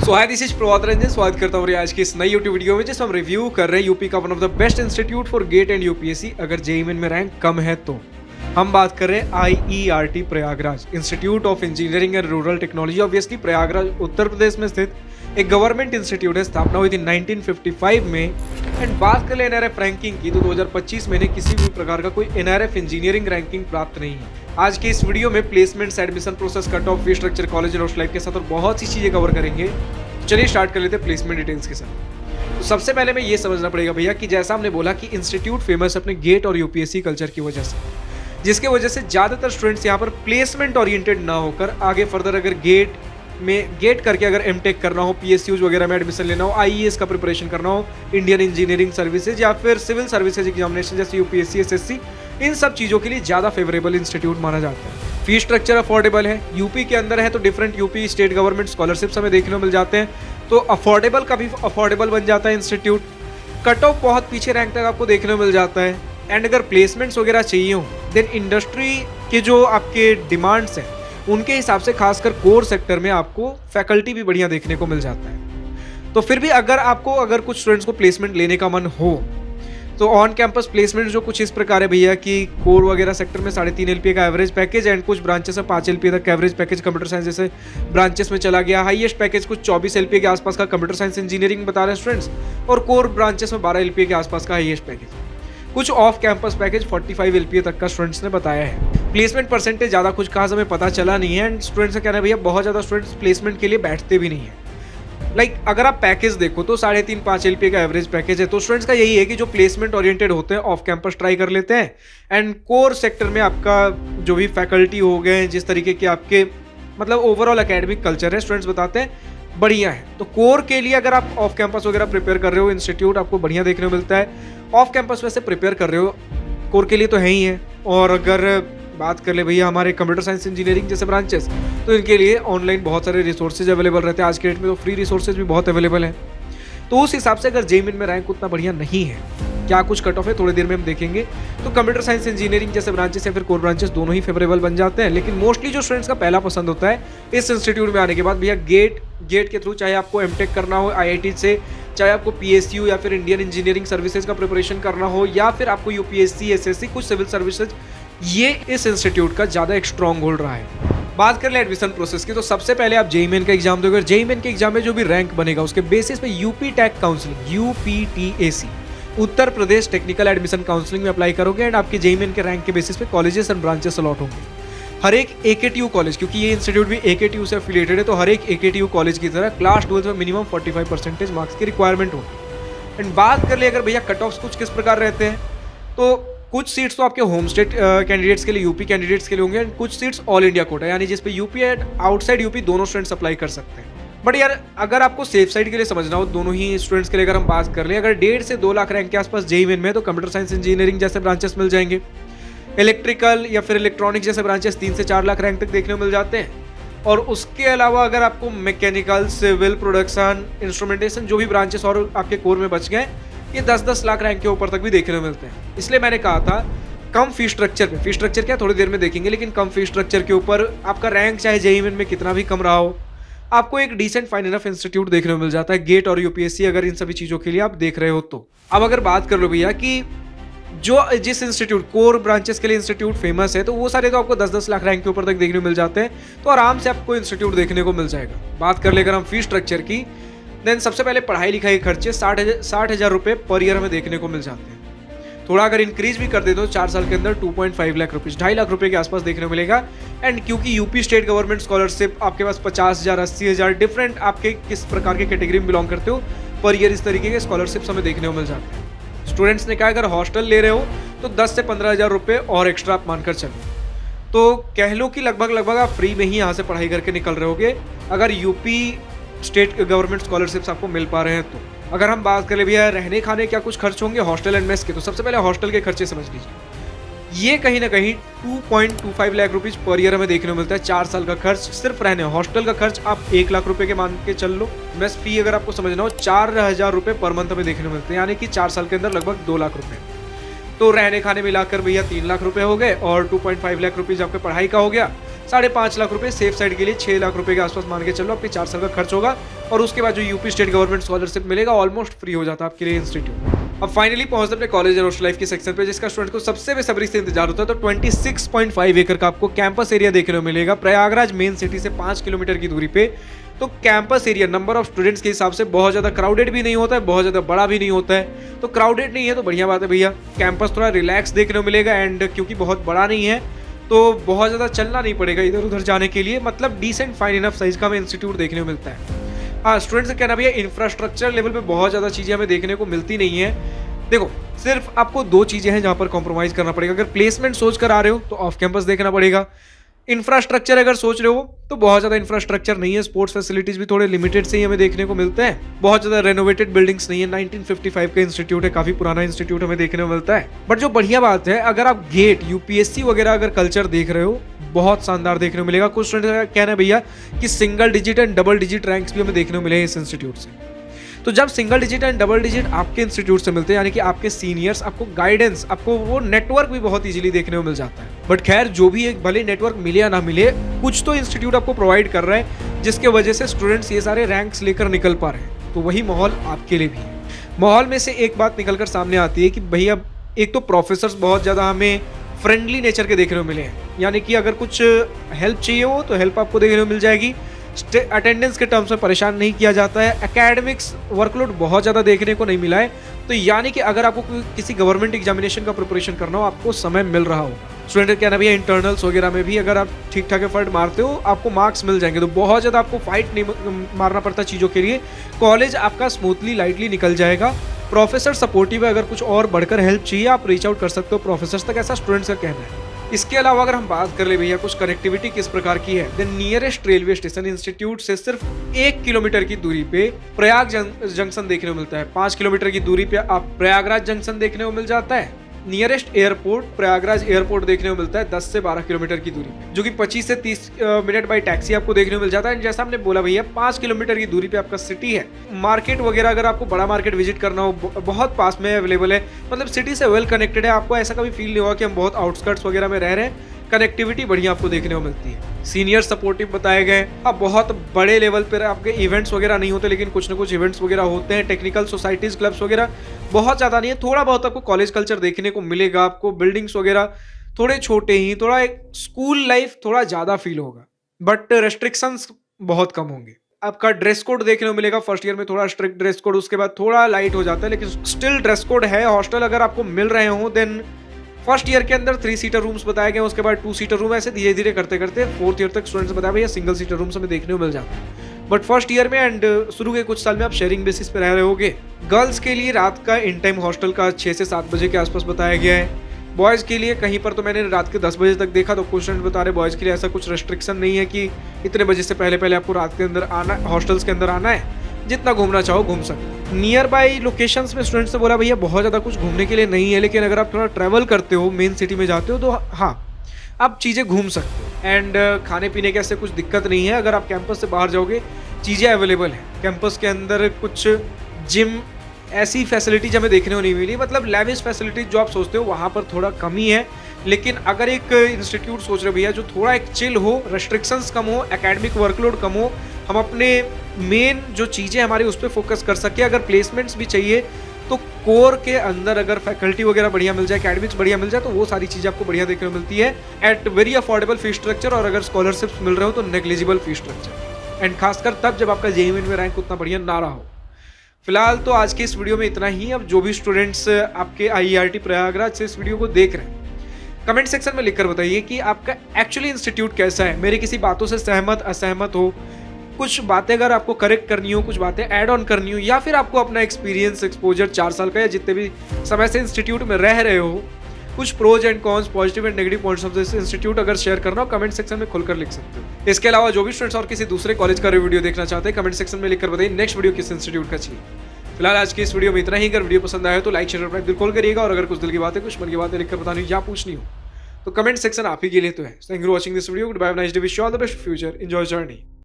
Hi this is Prabhat Ranjan. स्वागत करता हूँ आज की इस नई यूट्यूब वीडियो में जिसमें हम रिव्यू कर रहे हैं यूपी का one of the best institute for GATE and UPSC अगर जेईई मेन में रैंक कम है तो। हम बात कर रहे हैं IERT Prayagraj, institute of engineering and rural technology. Obviously Prayagraj Uttar Pradesh में स्थित एक गवर्नमेंट इंस्टीट्यूट है, स्थापना हुई थी 1955 में। एंड बात कर ले एनआरएफ रैंकिंग की तो 2025 में किसी भी प्रकार का कोई एनआरएफ इंजीनियरिंग रैंकिंग प्राप्त नहीं है। आज के इस वीडियो में placements, admission process, cut off, fee structure, college और लाइफ के साथ और बहुत सी चीजें कवर करेंगे। चलिए स्टार्ट कर लेते हैं प्लेसमेंट डिटेल्स के साथ। तो सबसे पहले मैं ये समझना पड़ेगा भैया कि जैसा हमने बोला कि इंस्टीट्यूट फेमस अपने गेट और यूपीएससी कल्चर की वजह से, जिसके वजह से ज़्यादातर स्टूडेंट्स यहाँ पर प्लेसमेंट ओरिएंटेड ना होकर आगे फर्दर अगर गेट करके अगर एमटेक करना हो, पीएसयूज वगैरह में एडमिशन लेना हो, आईईएस का प्रिपरेशन करना हो, इंडियन इंजीनियरिंग सर्विसेज या फिर सिविल सर्विसेज एग्जामिनेशन जैसे यूपीएससी, एसएससी, इन सब चीज़ों के लिए ज़्यादा फेवरेबल इंस्टीट्यूट माना जाता है। फी स्ट्रक्चर अफोर्डेबल है, यूपी के अंदर है तो different UP state government scholarships हमें देखने को मिल जाते हैं, तो अफोर्डेबल का भी अफोर्डेबल बन जाता है इंस्टीट्यूट। कट ऑफ बहुत पीछे रैंक तक आपको देखने को मिल जाता है। एंड अगर प्लेसमेंट्स वगैरह चाहिए हो देन इंडस्ट्री के जो आपके डिमांड्स हैं उनके हिसाब से खासकर कोर सेक्टर में आपको फैकल्टी भी बढ़िया देखने को मिल जाता है। तो फिर भी अगर कुछ स्टूडेंट्स को प्लेसमेंट लेने का मन हो तो ऑन कैंपस प्लेसमेंट जो कुछ इस प्रकार है भैया कि कोर वगैरह सेक्टर में 3.5 LPA का एवरेज पैकेज एंड कुछ ब्रांचेस में 5 LPA तक एवरेज पैकेज कंप्यूटर साइंस जैसे ब्रांचेस में चला गया। हाईएस्ट पैकेज कुछ 24 LPA के आसपास का कंप्यूटर साइंस इंजीनियरिंग बता रहे हैं स्टूडेंट्स, और कोर ब्रांचेस में 12 LPA के आसपास का हाईएस्ट पैकेज। कुछ ऑफ कैंपस पैकेज 45 LPA तक का स्टूडेंट्स ने बताया है। प्लेसमेंट परसेंटेज ज़्यादा कुछ खास हमें पता चला नहीं है एंड स्टूडेंट्स का कहना है भैया बहुत ज़्यादा स्टूडेंट्स प्लेसमेंट के लिए बैठते भी नहीं है। अगर आप पैकेज देखो तो 3.5-5 LPA का एवरेज पैकेज है, तो स्टूडेंट्स का यही है कि जो प्लेसमेंट ओरिएंटेड होते हैं ऑफ कैंपस ट्राई कर लेते हैं एंड कोर सेक्टर में आपका जो भी फैकल्टी हो गए, जिस तरीके के आपके मतलब ओवरऑल एकेडमिक कल्चर है, स्टूडेंट्स बताते हैं बढ़िया है। तो कोर के लिए अगर आप ऑफ कैंपस वगैरह प्रिपेयर कर रहे हो, इंस्टीट्यूट आपको बढ़िया देखने को मिलता है। ऑफ कैंपस वैसे प्रिपेयर कर रहे हो कोर के लिए तो है ही है। और अगर बात कर ले भैया हमारे कंप्यूटर साइंस इंजीनियरिंग जैसे ब्रांचेस, तो इनके लिए ऑनलाइन बहुत सारे रिसोर्सेज अवेलेबल रहते हैं। आज के डेट में तो फ्री रिसोर्सेज भी बहुत अवेलेबल हैं। तो उस हिसाब से अगर जेईई मेन में रैंक उतना बढ़िया नहीं है, क्या कुछ कट ऑफ है थोड़ी देर में हम देखेंगे, तो कंप्यूटर साइंस इंजीनियरिंग जैसे ब्रांचेस या फिर कोर ब्रांचेस दोनों ही फेवरेबल बन जाते हैं। लेकिन मोस्टली जो स्टूडेंट्स का पहला पसंद होता है इस इंस्टीट्यूट में आने के बाद भैया गेट के थ्रू, चाहे आपको एमटेक करना हो आईआईटी से, चाहे आपको पीएसयू या फिर इंडियन इंजीनियरिंग सर्विसेज का प्रिपरेशन करना हो, या फिर आपको यूपीएससी, एसएससी, कुछ सिविल सर्विसेज, ये इस इंस्टीट्यूट का ज़्यादा एक स्ट्रॉन्ग होल्ड रहा है। बात कर ले एडमिशन प्रोसेस की तो सबसे पहले आप जेईई मेन का एग्जाम दोगे। जेईई मेन के एग्जाम में जो भी रैंक बनेगा उसके बेसिस पे UP take counselling, यूपीटीएसी, Uttar Pradesh technical admission counselling में अप्लाई करोगे एंड आपके जेईई मेन के रैंक के बेसिस पे कॉलेजेस एंड ब्रांचेस अलॉट होंगे। हर एक एकेटीयू कॉलेज, क्योंकि ये इंस्टीट्यूट भी एकेटीयू से एफिलिएटेड है, तो हर एक एकेटीयू कॉलेज की तरह क्लास 12 में मिनिमम 45% मार्क्स की रिक्वायरमेंट होगी। एंड बात कर ले अगर भैया कट ऑफ्स कुछ किस प्रकार रहते हैं, तो कुछ सीट्स तो आपके होम स्टेट कैंडिडेट्स के लिए, यूपी कैंडिडेट्स के लिए होंगे, कुछ सीट्स ऑल इंडिया कोटा यानी जिस पे यूपी एंड आउटसाइड यूपी दोनों स्टूडेंट्स अप्लाई कर सकते हैं। बट यार अगर आपको सेफ साइड के लिए समझना हो, दोनों ही स्टूडेंट्स के लिए अगर हम बात कर ले, अगर 1.5 से 2 लाख रैंक के आसपास जेईई मेन में तो कंप्यूटर साइंस इंजीनियरिंग जैसे ब्रांचेस मिल जाएंगे। इलेक्ट्रिकल या फिर इलेक्ट्रॉनिक जैसे ब्रांचेस 3 से 4 लाख रैंक तक देखने को मिल जाते हैं। और उसके अलावा अगर आपको मैकेनिकल, सिविल, प्रोडक्शन, इंस्ट्रूमेंटेशन, जो भी ब्रांचेस और आपके कोर में बच गए, ये 10-10 लाख रैंक के ऊपर तक भी देखने को मिलते हैं। इसलिए मैंने कहा था कम फी स्ट्रक्चर पे, फी स्ट्रक्चर क्या थोड़ी देर में देखेंगे, लेकिन कम फी स्ट्रक्चर के ऊपर आपका रैंक चाहे जेईई मेन में कितना भी कम रहा हो, आपको एक डिसेंट फाइन इनफ इंस्टीट्यूट देखने को मिल जाता है, गेट और यूपीएससी, अगर इन सभी चीज़ों के लिए आप देख रहे हो तो। अब अगर बात कर लो भैया कि जिस इंस्टीट्यूट कोर ब्रांचेस के लिए इंस्टीट्यूट फेमस है, तो वो सारे तो आपको 10-10 लाख रैंक के ऊपर तक देखने को मिल जाते हैं, तो आराम से आपको इंस्टीट्यूट देखने को मिल जाएगा। बात कर ले अगर हम फी स्ट्रक्चर की, देन सबसे पहले पढ़ाई लिखाई के खर्चे 60,000 रुपये पर ईयर हमें देखने को मिल जाते हैं। थोड़ा अगर इंक्रीज भी कर दे तो 4 साल के अंदर 2.5 लाख रुपीज़, 2.5 लाख रुपये के आसपास देखने को मिलेगा। एंड क्योंकि यूपी स्टेट गवर्नमेंट स्कॉलरशिप आपके पास 50,000, 80,000, डिफरेंट आपके किस प्रकार के कैटेगरी में बिलोंग करते हो, पर ईयर इस तरीके के स्कॉलरशिप्स हमें देखने को मिल जाते हैं। स्टूडेंट्स ने कहा अगर हॉस्टल ले रहे हो तो 10 से 15,000 रुपये और एक्स्ट्रा आप मानकर चलो, तो कह लो कि लगभग आप फ्री में ही यहाँ से पढ़ाई करके निकल रहे होगे अगर यूपी स्टेट गवर्नमेंट स्कॉलरशिप्स आपको मिल पा रहे हैं तो। अगर हम बात करें भैया रहने खाने क्या कुछ खर्च होंगे हॉस्टल एंड मेस के, तो सबसे पहले हॉस्टल के खर्चे समझ लीजिए। ये कहीं ना कहीं 2.25 लाख रुपीज़ पर ईयर हमें देखने को मिलता है। 4 साल का खर्च सिर्फ रहने, हॉस्टल का खर्च आप 1 लाख रुपए के मान के चल लो। मेस फी अगर आपको समझना हो 4,000 रुपये पर मंथ हमें देखने को मिलते हैं, यानी कि 4 साल के अंदर लगभग 2 लाख रुपए। तो रहने खाने मिलाकर भैया 3 लाख रुपए हो गए और 2.5 लाख रुपीज़ आपके पढ़ाई का हो गया। 5.5 लाख रुपए, सेफ साइड के लिए 6 लाख रुपए के आसपास मान के चलो आपके 4 साल का खर्च होगा, और उसके बाद जो यूपी स्टेट गवर्नमेंट स्कॉलरशिप मिलेगा ऑलमोस्ट फ्री हो जाता है आपके लिए इंस्टीट्यूट। अब फाइनली पहुंचते अपने कॉलेज एंड हॉस्टल लाइफ के सेक्शन पे, जिसका स्टूडेंट को सबसे बेसब्री से इंतजार होता है। तो 26.5 एकड़ का आपको कैंपस एरिया देखने को मिलेगा प्रयागराज मेन सिटी से 5 किलोमीटर की दूरी पे। तो campus area number of students के हिसाब से बहुत ज़्यादा क्राउडेड भी नहीं होता है, बहुत ज़्यादा बड़ा भी नहीं होता है। तो क्राउडेड नहीं है तो बढ़िया बात है भैया, कैंपस थोड़ा रिलैक्स देखने को मिलेगा, एंड क्योंकि बहुत बड़ा नहीं है तो बहुत ज़्यादा चलना नहीं पड़ेगा इधर उधर जाने के लिए, मतलब डिसेंट फाइन इनफ साइज का हमें इंस्टीट्यूट देखने को मिलता है। हाँ, स्टूडेंट्स का कहना भैया इंफ्रास्ट्रक्चर लेवल पे बहुत ज़्यादा चीज़ें हमें देखने को मिलती नहीं है। देखो, सिर्फ आपको 2 चीज़ें हैं जहाँ पर कॉम्प्रोमाइज़ करना पड़ेगा। अगर प्लेसमेंट सोच कर आ रहे हो तो ऑफ कैंपस देखना पड़ेगा। इंफ्रास्ट्रक्चर अगर सोच रहे हो तो बहुत ज़्यादा इंफ्रास्ट्रक्चर नहीं है, स्पोर्ट्स फैसिलिटीज़ भी थोड़े लिमिटेड से ही हमें देखने को मिलते हैं। बहुत ज़्यादा रेनोवेटेड बिल्डिंग्स नहीं है, 1955 का इंस्टीट्यूट है, काफ़ी पुराना इंस्टीट्यूट हमें देखने को मिलता है। बट जो बढ़िया बात है, अगर आप गेट यूपीएससी वगैरह अगर कल्चर देख रहे हो, बहुत शानदार देखने को मिलेगा। कुछ स्टूडेंट का कहना है भैया कि single digit and double digit ranks भी हमें देखने को मिले इस इंस्टीट्यूट से। तो जब single digit and double digit आपके इंस्टीट्यूट से मिलते हैं, यानी कि आपके सीनियर्स, आपको गाइडेंस, आपको वो नेटवर्क भी बहुत इजीली देखने को मिल जाता है। बट खैर, जो भी एक भले नेटवर्क मिले या ना मिले, कुछ तो इंस्टीट्यूट आपको प्रोवाइड कर रहा है, जिसके वजह से स्टूडेंट्स ये सारे रैंक्स लेकर निकल पा रहे हैं। तो वही माहौल आपके लिए भी है। माहौल में से एक बात निकल कर सामने आती है कि भैया एक तो प्रोफेसर्स बहुत ज़्यादा हमें फ्रेंडली नेचर के देखने को मिले हैं, यानी कि अगर कुछ हेल्प चाहिए हो तो हेल्प आपको देखने को मिल जाएगी। अटेंडेंस के टर्म्स में परेशान नहीं किया जाता है। एकेडमिक्स वर्कलोड बहुत ज़्यादा देखने को नहीं मिला है, तो यानी कि अगर आपको किसी गवर्नमेंट एग्जामिनेशन का प्रिपरेशन करना हो, आपको समय मिल रहा होगा। स्टूडेंट क्या ना भैया, इंटरनल्स वगैरह में भी अगर आप ठीक ठाक एफर्ट मारते हो, आपको मार्क्स मिल जाएंगे। तो बहुत ज़्यादा आपको फाइट नहीं मारना पड़ता चीज़ों के लिए। कॉलेज आपका स्मूथली लाइटली निकल जाएगा। प्रोफेसर सपोर्टिव है, अगर कुछ और बढ़कर हेल्प चाहिए आप रीच आउट कर सकते हो प्रोफेसर्स तक, ऐसा स्टूडेंट्स का कहना है। इसके अलावा अगर हम बात कर ले भैया कुछ कनेक्टिविटी किस प्रकार की है, the nearest railway station institute से सिर्फ 1 किलोमीटर की दूरी पे प्रयाग जंक्शन देखने को मिलता है। 5 किलोमीटर की दूरी पे आप प्रयागराज जंक्शन देखने को मिल जाता है। नियरेस्ट एयरपोर्ट प्रयागराज एयरपोर्ट देखने को मिलता है 10 से 12 किलोमीटर की दूरी पे, जो कि 25 से 30 मिनट बाई टैक्सी आपको देखने को मिल जाता है। जैसा हमने बोला भैया, 5 किलोमीटर की दूरी पे आपका सिटी है। मार्केट वगैरह अगर आपको बड़ा मार्केट विजिट करना हो, बहुत पास में अवेलेबल है, मतलब सिटी से वेल कनेक्टेड है। आपको ऐसा कभी फील नहीं होगा कि हम बहुत आउटस्कर्ट्स वगैरह में रह रहे हैं। कनेक्टिविटी बढ़िया आपको देखने को मिलती है। सीनियर सपोर्टिव बताए गए। अब बहुत बड़े लेवल पर आपके इवेंट्स वगैरह नहीं होते, लेकिन कुछ ना कुछ इवेंट्स वगैरह होते हैं। टेक्निकल सोसाइटीज, क्लब्स वगैरह बहुत ज़्यादा नहीं है, थोड़ा बहुत आपको कॉलेज कल्चर देखने को मिलेगा। आपको बिल्डिंग्स वगैरह थोड़े छोटे ही, थोड़ा एक स्कूल लाइफ थोड़ा ज़्यादा फील होगा, बट रेस्ट्रिक्शंस बहुत कम होंगे। आपका ड्रेस कोड देखने को मिलेगा। फर्स्ट ईयर में थोड़ा स्ट्रिक्ट ड्रेस कोड, उसके बाद थोड़ा लाइट हो जाता है, लेकिन स्टिल ड्रेस कोड है। हॉस्टल अगर आपको मिल रहे हो देन फर्स्ट ईयर के अंदर 3 सीटर रूम्स बताए गए, उसके बाद 2 सीटर रूम, ऐसे धीरे धीरे करते करते 4th ईयर तक स्टूडेंट्स बताया भैया सिंगल सीटर रूम्स हमें देखने को मिल जाता है। बट फर्स्ट ईयर में एंड शुरू के कुछ साल में आप शेयरिंग बेसिस पे रह रहे होगे। गर्ल्स के लिए रात का इन टाइम हॉस्टल का 6 से 7 बजे के आसपास बताया गया है। बॉयज़ के लिए कहीं पर तो मैंने रात के 10 बजे तक देखा, तो कुछ स्टूडेंट बता रहे बॉयज़ के लिए ऐसा कुछ रेस्ट्रिक्शन नहीं है कि इतने बजे से पहले पहले आपको रात के अंदर आना, हॉस्टल्स के अंदर आना है। जितना घूमना चाहो घूम सकते। नियर बाई लोकेशंस में स्टूडेंट्स ने बोला भैया बहुत ज़्यादा कुछ घूमने के लिए नहीं है, लेकिन अगर आप थोड़ा ट्रैवल करते हो, मेन सिटी में जाते हो, तो हाँ आप चीज़ें घूम सकते हो। एंड खाने पीने के ऐसे कुछ दिक्कत नहीं है। अगर आप कैंपस से बाहर जाओगे, चीज़ें अवेलेबल हैं। कैंपस के अंदर कुछ जिम, ऐसी फैसिलिटीज हमें देखने को नहीं मिली, मतलब लैविश फैसिलिटीज जो आप सोचते हो वहाँ पर थोड़ा कमी है। लेकिन अगर एक इंस्टीट्यूट सोच रहे भैया जो थोड़ा एक चिल हो, रेस्ट्रिक्शंस कम हो, एकेडमिक वर्कलोड कम हो, हम अपने मेन जो चीज़ें हमारी उस पर फोकस कर सके, अगर प्लेसमेंट्स भी चाहिए तो कोर के अंदर अगर फैकल्टी वगैरह बढ़िया मिल जाए, एकेडमिक्स बढ़िया मिल जाए, तो वो सारी चीज़ें आपको बढ़िया देखने को मिलती है at very affordable fee structure. और अगर स्कॉलरशिप्स मिल रहे हो तो नेग्लिजिबल फी स्ट्रक्चर, एंड खासकर तब जब आपका जेईई में रैंक उतना बढ़िया ना रहा हो। फिलहाल तो आज के इस वीडियो में इतना ही। अब जो भी स्टूडेंट्स आपके IERT प्रयागराज से इस वीडियो को देख रहे हैं, कमेंट सेक्शन में लिखकर बताइए कि आपका एक्चुअली इंस्टीट्यूट कैसा है। मेरी किसी बातों से सहमत असहमत हो, कुछ बातें अगर आपको करेक्ट करनी हो, कुछ बातें ऐड ऑन करनी हो, या फिर आपको अपना एक्सपीरियंस, एक्सपोजर 4 साल का या जितने भी समय से इंस्टीट्यूट में रह रहे हो, कुछ pros and cons, positive and negative points of this institute अगर शेयर करना हो, कमेंट सेक्शन में खुलकर लिख सकते हो। इसके अलावा जो भी स्टूडेंट्स और किसी दूसरे कॉलेज का वीडियो देखना चाहते हैं, कमेंट सेक्शन में लिखकर बताइए नेक्स्ट वीडियो किस इंस्टीट्यूट का चाहिए। फिलहाल आज की इस वीडियो में इतना ही। अगर वीडियो पसंद आया तो लाइक शेयर और दिल खोल करिएगा, और अगर कुछ दिल की बातें, कुछ मन की बातें लिखकर बतानी या पूछनी हो तो कमेंट सेक्शन आप ही के लिए तो है। Thank you for watching this video. Goodbye, nice day, wish you all the best future, enjoy journey.